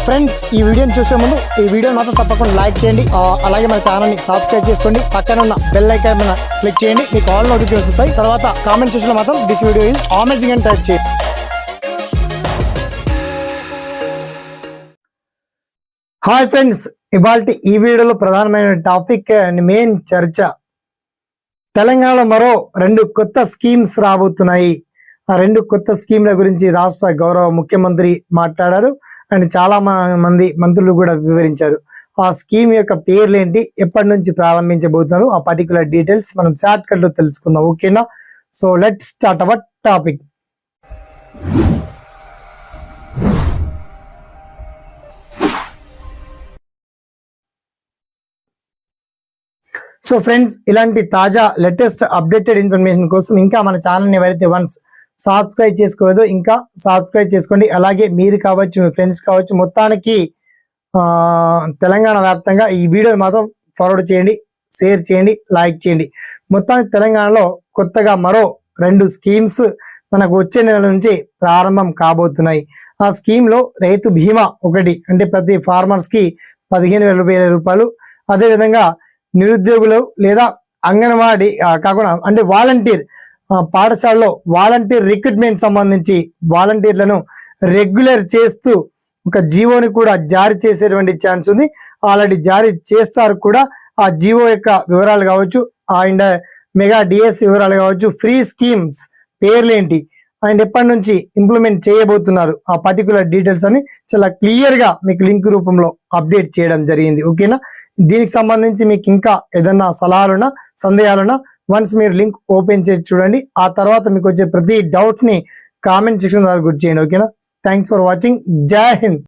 Friends ఈ వీడియోని చూసే ముందు ఈ వీడియో మాత్రం తప్పకుండా లైక్ చేయండి, అలాగే మన ఛానల్ని సబ్స్క్రైబ్ చేసుకోండి, పక్కన ఉన్న బెల్ ఐకాన్ మీద క్లిక్ చేయండి, మీకు ఆల్ నోటిఫికేషన్స్ వస్తాయి. తర్వాత కామెంట్ సెక్షన్లో మాత్రం దిస్ వీడియో ఈజ్ అమేజింగ్ అని టైప్ చేయండి. హాయ్ ఫ్రెండ్స్, ఇవాళ ఈ వీడియోలో ప్రధానమైన టాపిక్ మెయిన్ చర్చ. తెలంగాణలో మరో 2 కొత్త స్కీమ్స్ రాబోతున్నాయి. ఆ 2 కొత్త స్కీమ్ల గురించి రాష్ట్ర గౌరవ ముఖ్యమంత్రి మాట్లాడారు అండ్ చాలా మంది మంత్రులు కూడా వివరించారు. ఆ స్కీమ్ యొక్క పేర్లేంటి, ఎప్పటి నుంచి ప్రారంభించబోతున్నారు, ఆ పర్టికులర్ డీటెయిల్స్ మనం షార్ట్ కట్ లో తెలుసుకుందాం. ఓకేనా? So let's start our topic. So friends, ఇలాంటి తాజా లేటెస్ట్ అప్డేటెడ్ ఇన్ఫర్మేషన్ కోసం ఇంకా మన ఛానల్ని ఎవరైతే వన్స్ సబ్స్క్రైబ్ చేసుకోలేదో ఇంకా సబ్స్క్రైబ్ చేసుకోండి. అలాగే మీరు కావచ్చు, మీ ఫ్రెండ్స్ కావచ్చు, మొత్తానికి తెలంగాణ వ్యాప్తంగా ఈ వీడియోని మాత్రం ఫార్వర్డ్ చేయండి, షేర్ చేయండి, లైక్ చేయండి. మొత్తానికి తెలంగాణలో కొత్తగా మరో 2 స్కీమ్స్ మనకు వచ్చే నెల నుంచి ప్రారంభం కాబోతున్నాయి. ఆ స్కీమ్లో రైతు బీమా ఒకటి, అంటే ప్రతి ఫార్మర్స్కి 15,000 రూపాయలు. అదేవిధంగా నిరుద్యోగులు లేదా అంగన్వాడీ కాకుండా అంటే వాలంటీర్ పాఠశాలలో వాలంటీర్ రిక్రూట్మెంట్ సంబంధించి వాలంటీర్లను రెగ్యులర్ చేస్తూ ఒక జీవోని కూడా జారీ చేసేటువంటి ఛాన్స్ ఉంది. ఆల్రెడీ జారీ చేస్తారు కూడా. ఆ జీవో యొక్క వివరాలు కావచ్చు అండ్ మెగా డిఎస్ వివరాలు కావచ్చు, ఫ్రీ స్కీమ్స్ పేర్లేంటి అండ్ ఎప్పటి నుంచి ఇంప్లిమెంట్ చేయబోతున్నారు, ఆ పర్టికులర్ డీటెయిల్స్ అని చాలా క్లియర్ గా మీకు లింక్ రూపంలో అప్డేట్ చేయడం జరిగింది. ఓకేనా? దీనికి సంబంధించి మీకు ఇంకా ఏదన్నా సలహాలున్నా సందేహాలున్నా వన్స్ మీరు లింక్ ఓపెన్ చేసి చూడండి. ఆ తర్వాత మీకు వచ్చే ప్రతి డౌట్ ని కామెంట్ సెక్షన్ ద్వారా గుర్తు చేయండి. ఓకేనా? Thanks for watching. జై హింద్.